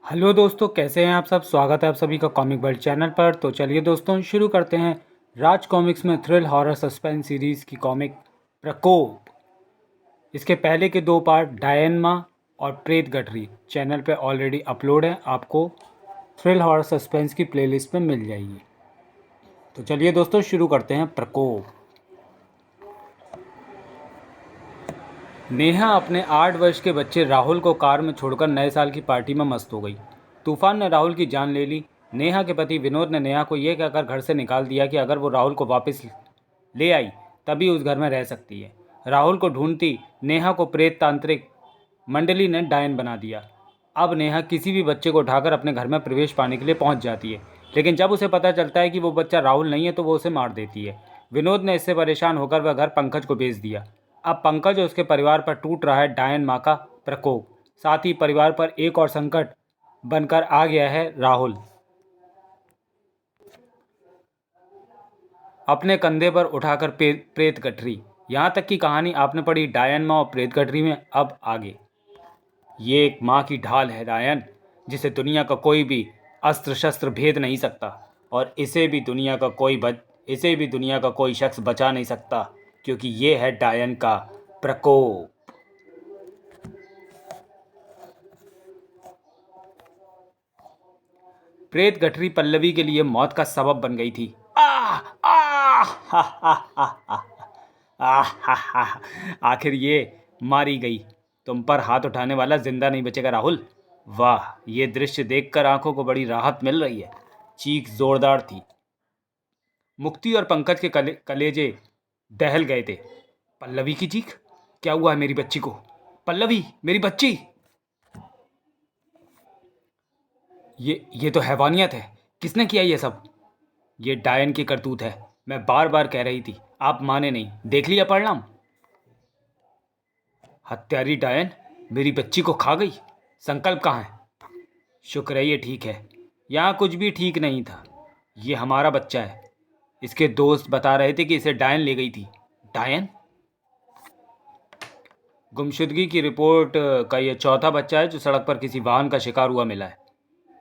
Hello दोस्तों, कैसे हैं आप सब। स्वागत है आप सभी का कॉमिक वर्ल्ड चैनल पर। तो चलिए दोस्तों, शुरू करते हैं राज कॉमिक्स में थ्रिल हॉरर सस्पेंस सीरीज़ की कॉमिक प्रकोप। इसके पहले के दो पार्ट डायनमा और प्रेत गठरी चैनल पे ऑलरेडी अपलोड है, आपको थ्रिल हॉरर सस्पेंस की प्लेलिस्ट में मिल जाएगी। तो चलिए दोस्तों, शुरू करते हैं प्रकोप। नेहा अपने 8 वर्ष के बच्चे राहुल को कार में छोड़कर नए साल की पार्टी में मस्त हो गई। तूफान ने राहुल की जान ले ली। नेहा के पति विनोद ने नेहा को यह कहकर घर से निकाल दिया कि अगर वो राहुल को वापस ले आई तभी उस घर में रह सकती है। राहुल को ढूंढती नेहा को प्रेत तांत्रिक मंडली ने डायन बना दिया। अब नेहा किसी भी बच्चे को उठाकर अपने घर में प्रवेश पाने के लिए पहुंच जाती है, लेकिन जब उसे पता चलता है कि वो बच्चा राहुल नहीं है तो वो उसे मार देती है। विनोद ने इससे परेशान होकर वह घर पंकज को बेच दिया। अब पंकज और उसके परिवार पर टूट रहा है डायन माँ का प्रकोप। साथ ही परिवार पर एक और संकट बनकर आ गया है राहुल। अपने कंधे पर उठाकर प्रेत गठरी। यहाँ तक की कहानी आपने पढ़ी डायन माँ और प्रेत गठरी में। अब आगे। ये एक माँ की ढाल है डायन, जिसे दुनिया का कोई भी अस्त्र शस्त्र भेद नहीं सकता, और इसे भी दुनिया का कोई शख्स बचा नहीं सकता, क्योंकि ये है डायन का प्रकोप। प्रेत गठरी पल्लवी के लिए मौत का सबब बन गई थी। आखिर ये मारी गई। तुम पर हाथ उठाने वाला जिंदा नहीं बचेगा राहुल। वाह, ये दृश्य देखकर आंखों को बड़ी राहत मिल रही है। चीख जोरदार थी। मुक्ति और पंकज के कलेजे दहल गए थे। पल्लवी की चीख। क्या हुआ है मेरी बच्ची को? पल्लवी, मेरी बच्ची। ये तो हैवानियत है। किसने किया ये सब? ये डायन की करतूत है। मैं बार बार कह रही थी, आप माने नहीं। देख लिया परिणाम। हत्यारी डायन मेरी बच्ची को खा गई। संकल्प कहाँ है? शुक्र है ये ठीक है। यहाँ कुछ भी ठीक नहीं था। ये हमारा बच्चा है। इसके दोस्त बता रहे थे कि इसे डायन ले गई थी। डायन? गुमशुदगी की रिपोर्ट का यह चौथा बच्चा है जो सड़क पर किसी वाहन का शिकार हुआ मिला है।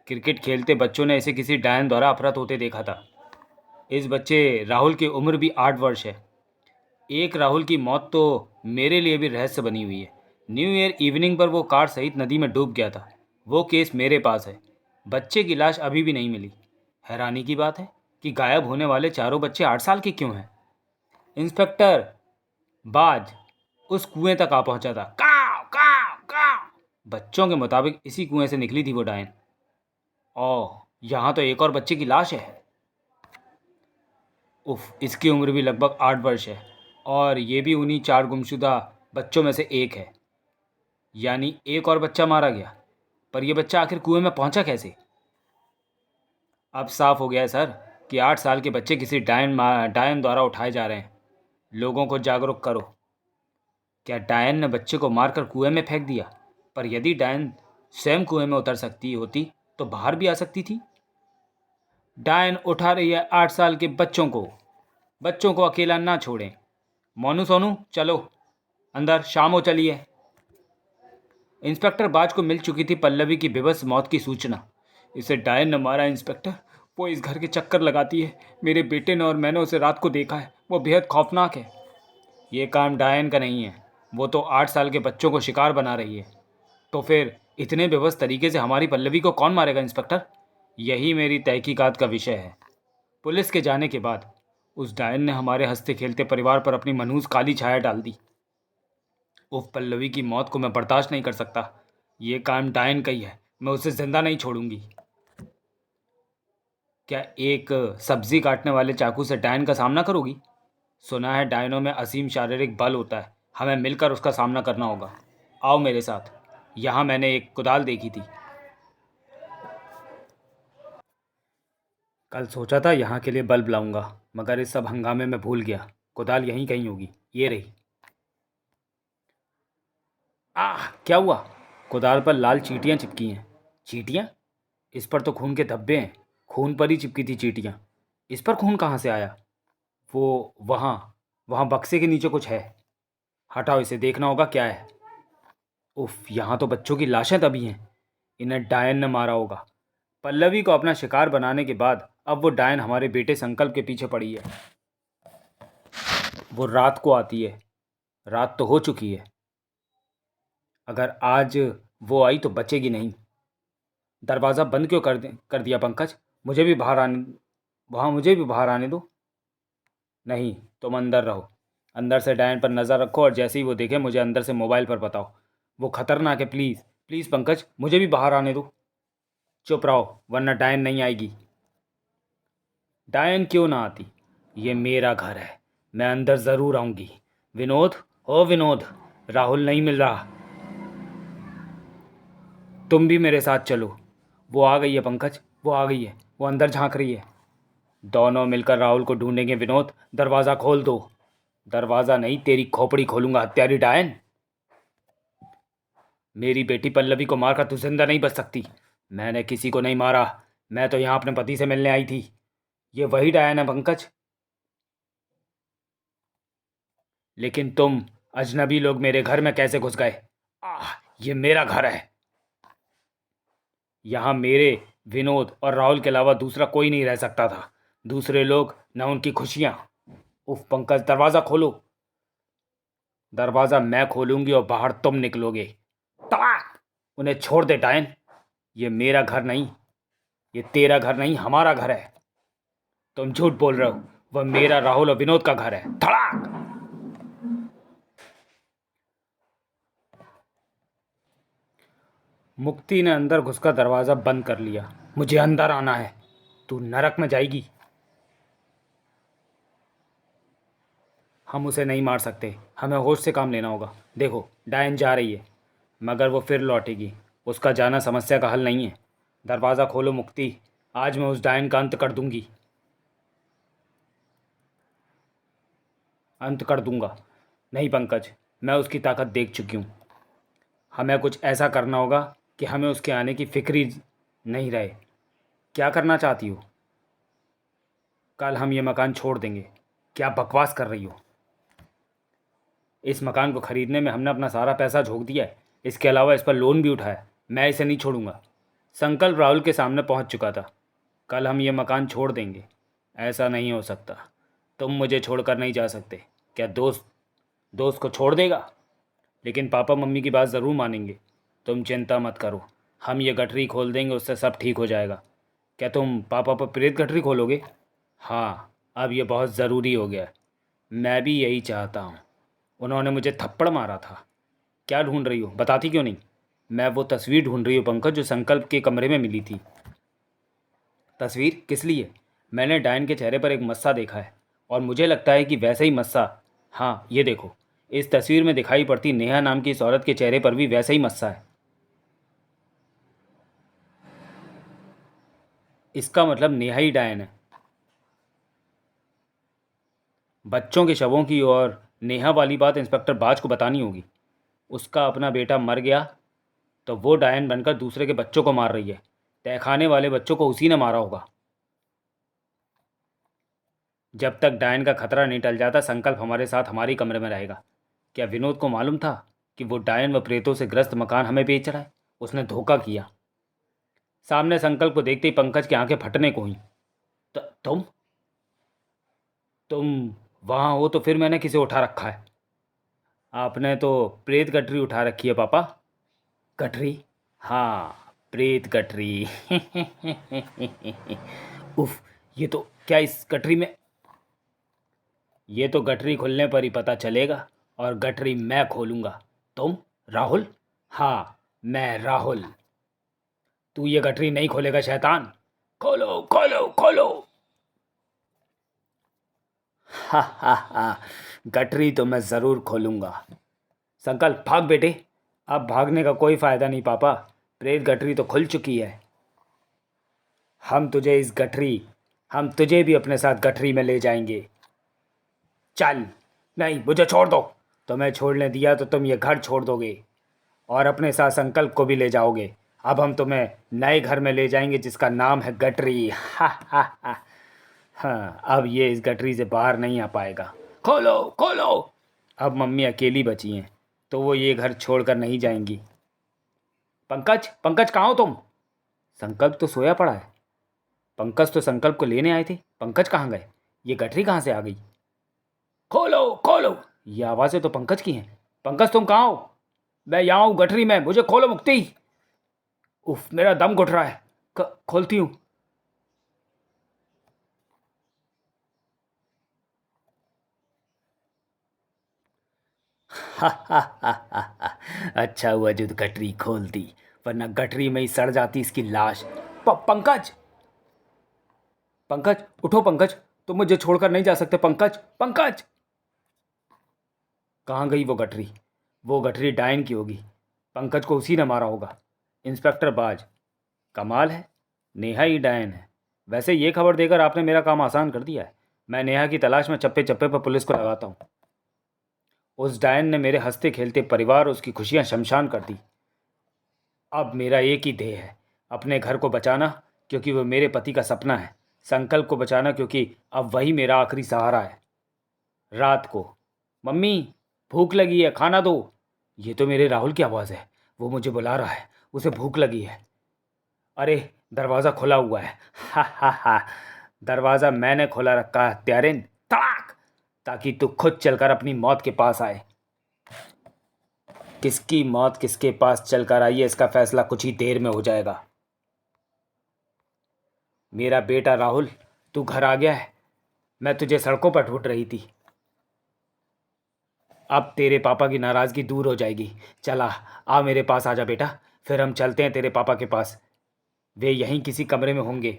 क्रिकेट खेलते बच्चों ने इसे किसी डायन द्वारा अपहृत होते देखा था। इस बच्चे राहुल की उम्र भी 8 वर्ष है। एक राहुल की मौत तो मेरे लिए भी रहस्य बनी हुई है। न्यू ईयर इवनिंग पर वो कार सहित नदी में डूब गया था। वो केस मेरे पास है। बच्चे की लाश अभी भी नहीं मिली। हैरानी की बात है कि गायब होने वाले चारों बच्चे 8 साल के क्यों हैं। इंस्पेक्टर बाज उस कुएं तक आ पहुंचा था। काव काव काव। बच्चों के मुताबिक इसी कुएं से निकली थी वो डायन। ओह, यहाँ तो एक और बच्चे की लाश है। उफ, इसकी उम्र भी लगभग 8 वर्ष है, और ये भी उन्हीं 4 गुमशुदा बच्चों में से एक है। यानी एक और बच्चा मारा गया। पर यह बच्चा आखिर कुएं में पहुंचा कैसे? अब साफ हो गया है सर कि 8 साल के बच्चे किसी डायन द्वारा उठाए जा रहे हैं। लोगों को जागरूक करो। क्या डायन ने बच्चे को मारकर कुएं में फेंक दिया? पर यदि डायन स्वयं कुएं में उतर सकती होती तो बाहर भी आ सकती थी। डायन उठा रही है 8 साल के बच्चों को। बच्चों को अकेला ना छोड़ें। मोनू सोनू चलो अंदर, शाम हो चली है। इंस्पेक्टर बाज को मिल चुकी थी पल्लवी की बेबस मौत की सूचना। इसे डायन ने मारा इंस्पेक्टर। वो इस घर के चक्कर लगाती है। मेरे बेटे ने और मैंने उसे रात को देखा है। वो बेहद खौफनाक है। ये काम डायन का नहीं है। वो तो 8 साल के बच्चों को शिकार बना रही है। तो फिर इतने बेबस तरीके से हमारी पल्लवी को कौन मारेगा इंस्पेक्टर? यही मेरी तहकीकात का विषय है। पुलिस के जाने के बाद उस डायन ने हमारे हंसते खेलते परिवार पर अपनी मनहूस काली छाया डाल दी। उफ, पल्लवी की मौत को मैं बर्दाश्त नहीं कर सकता। ये काम डायन का ही है। मैं उसे जिंदा नहीं छोड़ूंगी। क्या एक सब्जी काटने वाले चाकू से डायन का सामना करोगी? सुना है डायनों में असीम शारीरिक बल होता है। हमें मिलकर उसका सामना करना होगा। आओ मेरे साथ। यहाँ मैंने एक कुदाल देखी थी। कल सोचा था यहाँ के लिए बल्ब लाऊंगा, मगर इस सब हंगामे में भूल गया। कुदाल यहीं कहीं होगी। ये रही। आह, क्या हुआ? कुदाल पर लाल चींटियाँ चिपकी हैं। चींटियाँ? इस पर तो खून के धब्बे हैं। खून पर ही चिपकी थी चींटियाँ। इस पर खून कहाँ से आया? वो वहाँ वहाँ बक्से के नीचे कुछ है। हटाओ, इसे देखना होगा क्या है। उफ, यहाँ तो बच्चों की लाशें दबी हैं। इन्हें डायन ने मारा होगा। पल्लवी को अपना शिकार बनाने के बाद अब वो डायन हमारे बेटे संकल्प के पीछे पड़ी है। वो रात को आती है। रात तो हो चुकी है। अगर आज वो आई तो बचेगी नहीं। दरवाज़ा बंद क्यों कर दिया पंकज? मुझे भी बाहर आने दो। नहीं, तुम अंदर रहो। अंदर से डायन पर नज़र रखो और जैसे ही वो देखे मुझे अंदर से मोबाइल पर बताओ। वो खतरनाक है। प्लीज़ प्लीज़ पंकज, मुझे भी बाहर आने दो। चुप रहो वरना डायन नहीं आएगी। डायन क्यों ना आती? ये मेरा घर है, मैं अंदर ज़रूर आऊँगी। विनोद, ओ विनोद, राहुल नहीं मिल रहा। तुम भी मेरे साथ चलो। वो आ गई है पंकज, वो आ गई है। वो अंदर झांक रही है। दोनों मिलकर राहुल को ढूंढेंगे। विनोद, दरवाज़ा खोल दो। दरवाज़ा नहीं, तेरी खोपड़ी खोलूंगा हत्यारी डायन। मेरी बेटी पल्लवी को मारकर तू जिंदा नहीं बच सकती। मैंने किसी को नहीं मारा। मैं तो यहाँ अपने पति से मिलने आई थी। ये वही डायन है पंकज। लेकिन तुम अजनबी लोग मेरे घर में कैसे घुस गए? ये मेरा घर है। यहाँ मेरे, विनोद और राहुल के अलावा दूसरा कोई नहीं रह सकता था। दूसरे लोग, न उनकी खुशियाँ। उफ पंकज, दरवाज़ा खोलो। दरवाज़ा मैं खोलूंगी और बाहर तुम निकलोगे। तड़ाक! उन्हें छोड़ दे डायन। ये मेरा घर नहीं, ये तेरा घर नहीं, हमारा घर है। तुम झूठ बोल रहे हो। वह मेरा, राहुल और विनोद का घर है। धड़ाक! मुक्ति ने अंदर घुसकर दरवाज़ा बंद कर लिया। मुझे अंदर आना है। तू नरक में जाएगी। हम उसे नहीं मार सकते। हमें होश से काम लेना होगा। देखो, डायन जा रही है, मगर वो फिर लौटेगी। उसका जाना समस्या का हल नहीं है। दरवाज़ा खोलो मुक्ति। आज मैं उस डायन का अंत कर दूंगा। नहीं पंकज, मैं उसकी ताकत देख चुकी हूँ। हमें कुछ ऐसा करना होगा कि हमें उसके आने की फिक्र ही नहीं रहे। क्या करना चाहती हो? कल हम ये मकान छोड़ देंगे। क्या बकवास कर रही हो? इस मकान को ख़रीदने में हमने अपना सारा पैसा झोंक दिया है। इसके अलावा इस पर लोन भी उठाया। मैं इसे नहीं छोड़ूंगा। संकल्प राहुल के सामने पहुंच चुका था। कल हम ये मकान छोड़ देंगे। ऐसा नहीं हो सकता। तुम मुझे छोड़कर नहीं जा सकते। क्या दोस्त दोस्त को छोड़ देगा? लेकिन पापा मम्मी की बात ज़रूर मानेंगे। तुम चिंता मत करो, हम ये गठरी खोल देंगे, उससे सब ठीक हो जाएगा। क्या तुम पापा पर प्रेत गठरी खोलोगे? हाँ, अब ये बहुत ज़रूरी हो गया है। मैं भी यही चाहता हूँ। उन्होंने मुझे थप्पड़ मारा था। क्या ढूंढ रही हो? बताती क्यों नहीं? मैं वो तस्वीर ढूंढ रही हूँ पंकज, जो संकल्प के कमरे में मिली थी। तस्वीर किस लिए? मैंने डायन के चेहरे पर एक मस्सा देखा है और मुझे लगता है कि वैसे ही मस्सा, हाँ ये देखो, इस तस्वीर में दिखाई पड़ती नेहा नाम की इस औरत के चेहरे पर भी वैसा ही मस्सा है। इसका मतलब नेहा ही डायन है। बच्चों के शवों की और नेहा वाली बात इंस्पेक्टर बाज को बतानी होगी। उसका अपना बेटा मर गया तो वो डायन बनकर दूसरे के बच्चों को मार रही है। तहखाने वाले बच्चों को उसी ने मारा होगा। जब तक डायन का खतरा नहीं टल जाता, संकल्प हमारे साथ हमारी कमरे में रहेगा। क्या विनोद को मालूम था कि वो डायन व प्रेतों से ग्रस्त मकान हमें बेच रहा है? उसने धोखा किया। सामने संकल्प को देखते ही पंकज की आंखें फटने को हुई। तुम तुम वहाँ हो तो फिर मैंने किसे उठा रखा है? आपने तो प्रेत गठरी उठा रखी है पापा। गठरी? हाँ, प्रेत गठरी। उफ, ये तो क्या इस गठरी में? ये तो गठरी खुलने पर ही पता चलेगा, और गठरी मैं खोलूंगा। तुम? राहुल? हाँ, मैं राहुल। तू ये गठरी नहीं खोलेगा शैतान। खोलो खोलो खोलो। हा हा हा, गठरी तो मैं ज़रूर खोलूंगा। संकल्प भाग बेटे। अब भागने का कोई फ़ायदा नहीं पापा। प्रेत गठरी तो खुल चुकी है। हम तुझे इस गठरी हम तुझे भी अपने साथ गठरी में ले जाएंगे। चल। नहीं, मुझे छोड़ दो। तुम्हें छोड़ने दिया तो तुम ये घर छोड़ दोगे और अपने साथ संकल्प को भी ले जाओगे। अब हम तुम्हें नए घर में ले जाएंगे जिसका नाम है गठरी। हा हा हा। हाँ, अब ये इस गठरी से बाहर नहीं आ पाएगा। खोलो खोलो। अब मम्मी अकेली बची हैं तो वो ये घर छोड़कर नहीं जाएंगी। पंकज, पंकज कहाँ हो तुम? संकल्प तो सोया पड़ा है। पंकज तो संकल्प को लेने आए थे, पंकज कहाँ गए? ये गठरी कहाँ से आ गई? खोलो खोलो, ये आवाज़ें तो पंकज की हैं। पंकज तुम कहाँ हो? मैं यहाँ हूँ गठरी में, मुझे खोलो मुक्ति। उफ, मेरा दम घुट रहा है। खोलती हूँ। अच्छा हुआ जो गठरी खोल दी, वरना गठरी में ही सड़ जाती इसकी लाश। पंकज, पंकज उठो पंकज, तुम मुझे छोड़कर नहीं जा सकते पंकज, पंकज। कहाँ गई वो गठरी? वो गठरी डायन की होगी, पंकज को उसी ने मारा होगा। इंस्पेक्टर बाज, कमाल है, नेहा ही डायन है। वैसे ये खबर देकर आपने मेरा काम आसान कर दिया है। मैं नेहा की तलाश में चप्पे चप्पे पर पुलिस को लगाता हूँ। उस डायन ने मेरे हंसते खेलते परिवार, उसकी खुशियाँ शमशान कर दी। अब मेरा एक ही ध्येय है, अपने घर को बचाना, क्योंकि वो मेरे पति का सपना है। संकल्प को बचाना, क्योंकि अब वही मेरा आखिरी सहारा है। रात को, मम्मी भूख लगी है, खाना दो। ये तो मेरे राहुल की आवाज़ है, वो मुझे बुला रहा है, उसे भूख लगी है। अरे दरवाज़ा खुला हुआ है। हा हा हा, दरवाज़ा मैंने खोला रखा है हत्यारे, तड़ाक, ताकि तू खुद चलकर अपनी मौत के पास आए। किसकी मौत किसके पास चलकर आई है, इसका फैसला कुछ ही देर में हो जाएगा। मेरा बेटा राहुल, तू घर आ गया है। मैं तुझे सड़कों पर ढूंढ रही थी। अब तेरे पापा की नाराज़गी दूर हो जाएगी। चला, आ मेरे पास आजा बेटा, फिर हम चलते हैं तेरे पापा के पास। वे यहीं किसी कमरे में होंगे।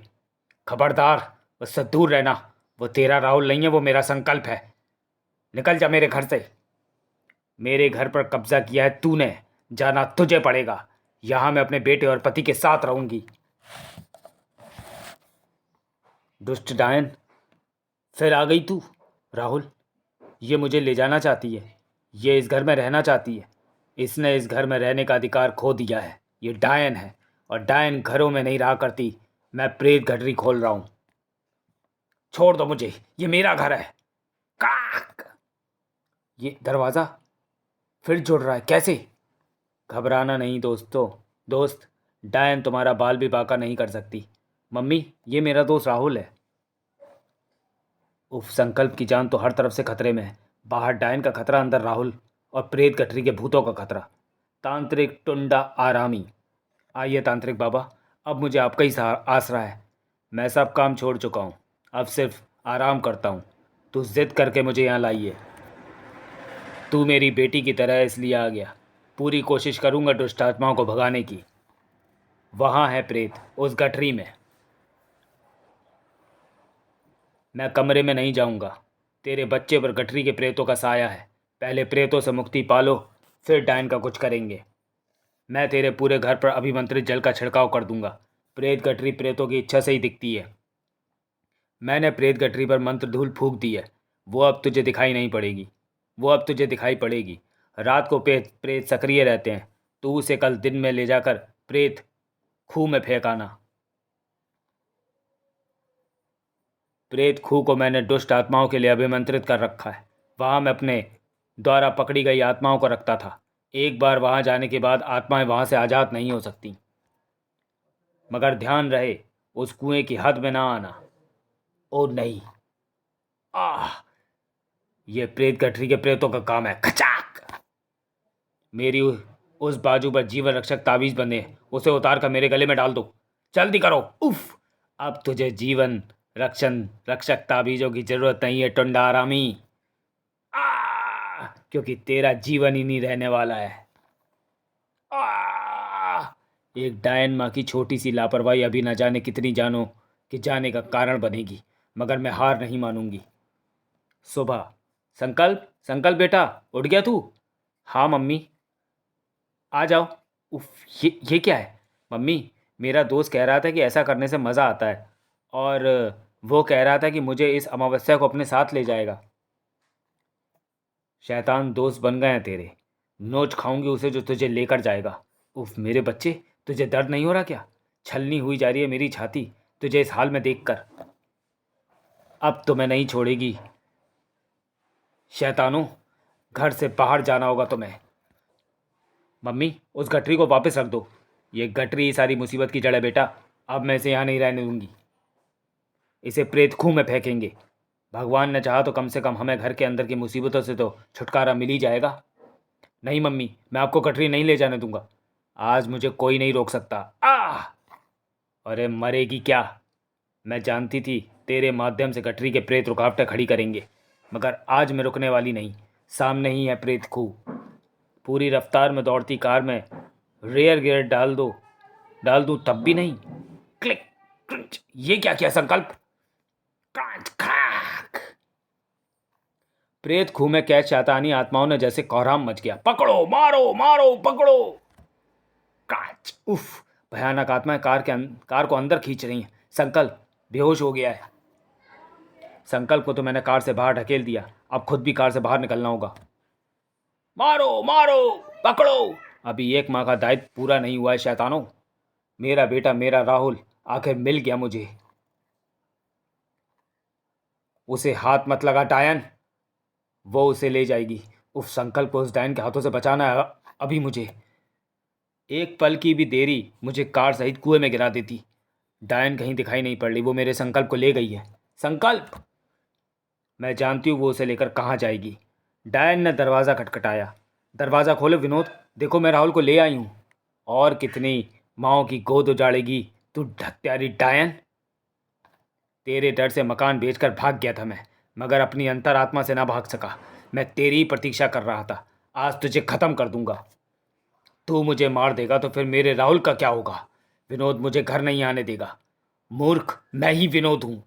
खबरदार, उससे दूर रहना। वो तेरा राहुल नहीं है, वो मेरा संकल्प है। निकल जा मेरे घर से। मेरे घर पर कब्जा किया है तूने, जाना तुझे पड़ेगा। यहाँ मैं अपने बेटे और पति के साथ रहूंगी। दुष्ट डायन, फिर आ गई तू। राहुल, ये मुझे ले जाना चाहती है, ये इस घर में रहना चाहती है। इसने इस घर में रहने का अधिकार खो दिया है। ये डायन है, और डायन घरों में नहीं रहा करती। मैं प्रेत गठरी खोल रहा हूँ। छोड़ दो मुझे, ये मेरा घर है। काक, ये दरवाज़ा फिर जुड़ रहा है, कैसे? घबराना नहीं दोस्तों, दोस्त, डायन तुम्हारा बाल भी बांका नहीं कर सकती। मम्मी, ये मेरा दोस्त राहुल है। उफ, संकल्प की जान तो हर तरफ से खतरे में है। बाहर डायन का खतरा, अंदर राहुल और प्रेत गठरी के भूतों का खतरा। तांत्रिक टुंडा आरामी, आइए तांत्रिक बाबा, अब मुझे आपका ही आसरा है। मैं सब काम छोड़ चुका हूँ, अब सिर्फ आराम करता हूँ। तू जिद करके मुझे यहाँ लाइए। तू मेरी बेटी की तरह इसलिए आ गया। पूरी कोशिश करूँगा दुष्ट आत्माओं को भगाने की। वहाँ है प्रेत, उस गठरी में। मैं कमरे में नहीं जाऊँगा। तेरे बच्चे पर गठरी के प्रेतों का साया है। पहले प्रेतों से मुक्ति पालो, फिर डायन का कुछ करेंगे। मैं तेरे पूरे घर पर अभिमंत्रित जल का छिड़काव कर दूंगा। प्रेत गठरी प्रेतों की इच्छा से ही दिखती है। मैंने प्रेत गठरी पर मंत्र धूल फूंक दी है। वो अब तुझे दिखाई नहीं पड़ेगी, वो अब तुझे दिखाई पड़ेगी। रात को प्रेत प्रेत सक्रिय रहते हैं। तू उसे कल दिन में ले जाकर प्रेत खूह में फेंकाना। प्रेत खूह को मैंने दुष्ट आत्माओं के लिए अभिमंत्रित कर रखा है। वहाँ मैं अपने द्वारा पकड़ी गई आत्माओं को रखता था। एक बार वहाँ जाने के बाद आत्माएं वहाँ से आज़ाद नहीं हो सकती। मगर ध्यान रहे, उस कुएं की हद में ना आना। ओ नहीं, आह, ये प्रेत गठरी के प्रेतों का काम है। खचाक, मेरी उस बाजू पर जीवन रक्षक ताबीज बंधे, उसे उतार कर मेरे गले में डाल दो। जल्दी करो। उफ, अब तुझे जीवन रक्षक ताबीजों की जरूरत नहीं है टुंडा आरामी। क्योंकि तेरा जीवन ही नहीं रहने वाला है। एक डायन माँ की छोटी सी लापरवाही अभी न जाने कितनी जानों के जाने का कारण बनेगी, मगर मैं हार नहीं मानूंगी। सुबह, संकल्प, संकल्प बेटा, उठ गया तू? हाँ मम्मी, आ जाओ। उफ, ये क्या है? मम्मी, मेरा दोस्त कह रहा था कि ऐसा करने से मज़ा आता है, और वो कह रहा था कि मुझे इस अमावस्या को अपने साथ ले जाएगा। शैतान दोस्त बन गए हैं तेरे। नोच खाऊंगी उसे जो तुझे लेकर जाएगा। उफ मेरे बच्चे, तुझे दर्द नहीं हो रहा क्या? छलनी हुई जा रही है मेरी छाती तुझे इस हाल में देखकर। अब तो मैं नहीं छोड़ेगी शैतानों, घर से बाहर जाना होगा तुम्हें। मम्मी, उस गठरी को वापस रख दो। ये गटरी सारी मुसीबत की जड़ है बेटा। अब मैं इसे यहाँ नहीं रहने दूंगी। इसे प्रेत खूह में फेंकेंगे। भगवान ने चाहा तो कम से कम हमें घर के अंदर की मुसीबतों से तो छुटकारा मिल ही जाएगा। नहीं मम्मी, मैं आपको गटरी नहीं ले जाने दूंगा। आज मुझे कोई नहीं रोक सकता। अरे मरेगी क्या? मैं जानती थी तेरे माध्यम से गटरी के प्रेत रुकावटें खड़ी करेंगे, मगर आज मैं रुकने वाली नहीं। सामने ही है प्रेत खूह। पूरी रफ्तार में दौड़ती कार में रेयर गियर डाल दूं तब भी नहीं। Click crunch. ये क्या किया संकल्प? Crunch crack. प्रेत खूह में कैद शैतानी आत्माओं ने जैसे कोहराम मच गया। पकड़ो, मारो मारो, पकड़ो। क्रंच। उफ। भयानक आत्माएं कार को अंदर खींच रही हैं। संकल्प बेहोश हो गया है। संकल्प को तो मैंने कार से बाहर ढकेल दिया, अब खुद भी कार से बाहर निकलना होगा। मारो मारो, पकड़ो। अभी एक माँ का दायित्व पूरा नहीं हुआ है शैतानों। मेरा बेटा, मेरा राहुल आखिर मिल गया मुझे। उसे हाथ मत लगा डायन, वो उसे ले जाएगी। उफ, संकल्प को उस डायन के हाथों से बचाना है अभी मुझे। एक पल की भी देरी मुझे कार सहित कुएं में गिरा देती। डायन कहीं दिखाई नहीं पड़ रही, वो मेरे संकल्प को ले गई है। संकल्प, मैं जानती हूँ वो उसे लेकर कहाँ जाएगी। डायन ने दरवाज़ा खटखटाया। दरवाज़ा खोलो विनोद, देखो मैं राहुल को ले आई हूँ। और कितनी माओ की गोद उजाड़ेगी तू हत्यारी डायन। तेरे डर से मकान बेचकर भाग गया था मैं, मगर अपनी अंतरात्मा से ना भाग सका। मैं तेरी ही प्रतीक्षा कर रहा था। आज तुझे ख़त्म कर दूंगा। तू मुझे मार देगा तो फिर मेरे राहुल का क्या होगा? विनोद मुझे घर नहीं आने देगा। मूर्ख, मैं ही विनोद हूँ।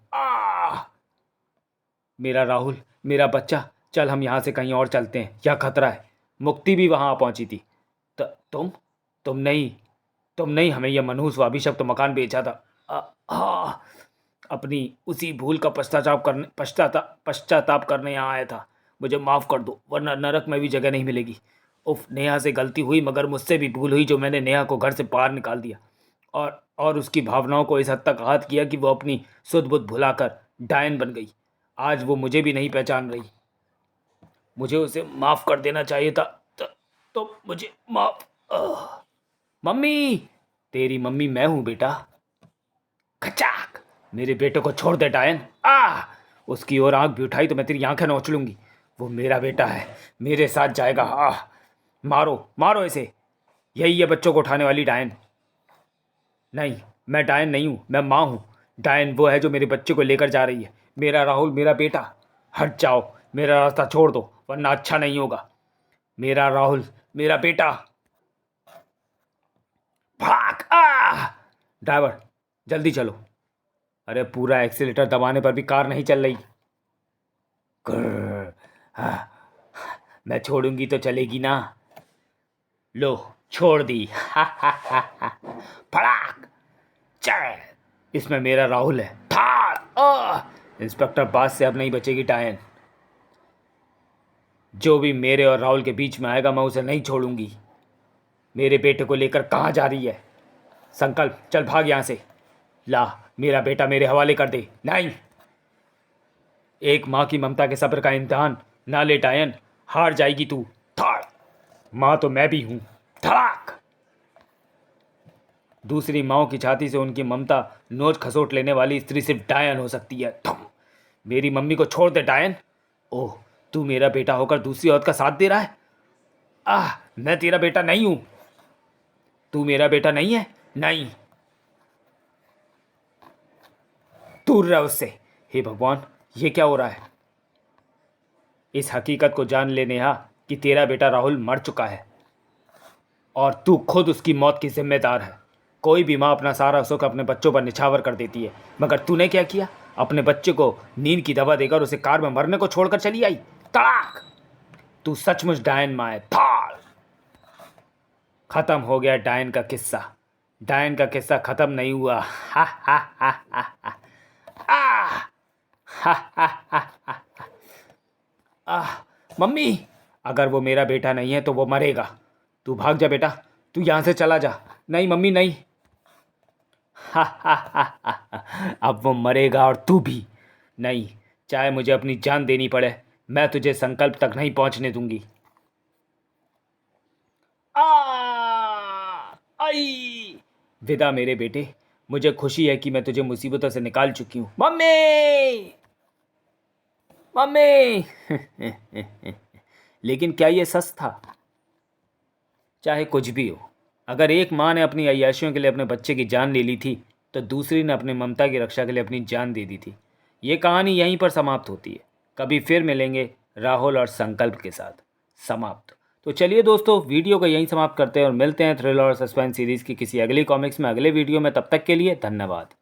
मेरा राहुल, मेरा बच्चा, चल हम यहाँ से कहीं और चलते हैं, यह खतरा है। मुक्ति भी वहाँ पहुँची थी। तुम नहीं हमें यह मनहूस व अभिशप्त मकान बेचा था। अपनी उसी भूल का पश्चाताप करने यहाँ आया था। मुझे माफ़ कर दो, वरना नरक में भी जगह नहीं मिलेगी। उफ, नेहा से गलती हुई, मगर मुझसे भी भूल हुई जो मैंने नेहा को घर से बाहर निकाल दिया और उसकी भावनाओं को इस हद तक आहत किया कि वो अपनी सुध बुध भुलाकर डायन बन गई। आज वो मुझे भी नहीं पहचान रही। मुझे उसे माफ़ कर देना चाहिए था। तो मुझे माफ़। मम्मी, तेरी मम्मी मैं हूँ बेटा। खचाक। मेरे बेटे को छोड़ दे डायन। उसकी ओर आंख भी उठाई तो मैं तेरी आंखें नोच लूंगी। वो मेरा बेटा है, मेरे साथ जाएगा। मारो मारो इसे। यही है बच्चों को उठाने वाली डायन। नहीं, मैं डायन नहीं हूँ, मैं माँ हूँ। डायन वो है जो मेरे बच्चे को लेकर जा रही है। मेरा राहुल, मेरा बेटा। हट जाओ, मेरा रास्ता छोड़ दो, वरना अच्छा नहीं होगा। मेरा राहुल, मेरा बेटा। भाग। ड्राइवर, जल्दी चलो। अरे पूरा एक्सीलेटर दबाने पर भी कार नहीं चल रही। मैं छोड़ूंगी तो चलेगी ना। लो, छोड़ दी। फड़ाक। चल, इसमें मेरा राहुल है। थाड़। इंस्पेक्टर बास से अब नहीं बचेगी डायन। जो भी मेरे और राहुल के बीच में आएगा मैं उसे नहीं छोड़ूंगी। मेरे बेटे को लेकर कहाँ जा रही है? संकल्प, चल भाग यहाँ से। ला, मेरा बेटा मेरे हवाले कर दे। नहीं, एक माँ की ममता के सब्र का इम्तिहान ना ले डायन, हार जाएगी तू। थाड़। माँ तो मैं भी हूँ। धड़ाक। दूसरी माँओं की छाती से उनकी ममता नोच खसोट लेने वाली स्त्री सिर्फ डायन हो सकती है। थम। मेरी मम्मी को छोड़ दे डायन। ओह, तू मेरा बेटा होकर दूसरी औरत का साथ दे रहा है? मैं तेरा बेटा नहीं हूं। तू मेरा बेटा नहीं है। नहीं, दूर रह उससे। हे भगवान, ये क्या हो रहा है? इस हकीकत को जान ले नेहा कि तेरा बेटा राहुल मर चुका है और तू खुद उसकी मौत की जिम्मेदार है। कोई भी माँ अपना सारा सुख अपने बच्चों पर निछावर कर देती है, मगर तूने क्या किया? अपने बच्चे को नींद की दवा देकर उसे कार में मरने को छोड़कर चली आई। तड़ाक। तू सचमुच डायन माँ है। थाल। खत्म हो गया डायन का किस्सा। डायन का किस्सा खत्म नहीं हुआ। हा हा हा हा हा। हा हा हा हा। मम्मी, अगर वो मेरा बेटा नहीं है तो वो मरेगा। तू भाग जा बेटा, तू यहाँ से चला जा। नहीं मम्मी, नहीं। हा हा हा हा। अब वो मरेगा और तू भी। नहीं, चाहे मुझे अपनी जान देनी पड़े, मैं तुझे संकल्प तक नहीं पहुंचने दूंगी। आ आई। विदा मेरे बेटे, मुझे खुशी है कि मैं तुझे मुसीबतों से निकाल चुकी हूँ। Mummy, mummy. लेकिन क्या ये सच था? चाहे कुछ भी हो, अगर एक माँ ने अपनी अय्याशियों के लिए अपने बच्चे की जान ले ली थी, तो दूसरी ने अपनी ममता की रक्षा के लिए अपनी जान दे दी थी। ये कहानी यहीं पर समाप्त होती है। कभी फिर मिलेंगे राहुल और संकल्प के साथ। समाप्त। तो चलिए दोस्तों, वीडियो को यहीं समाप्त करते हैं और मिलते हैं थ्रिलर और सस्पेंस सीरीज़ की किसी अगली कॉमिक्स में अगले वीडियो में। तब तक के लिए धन्यवाद।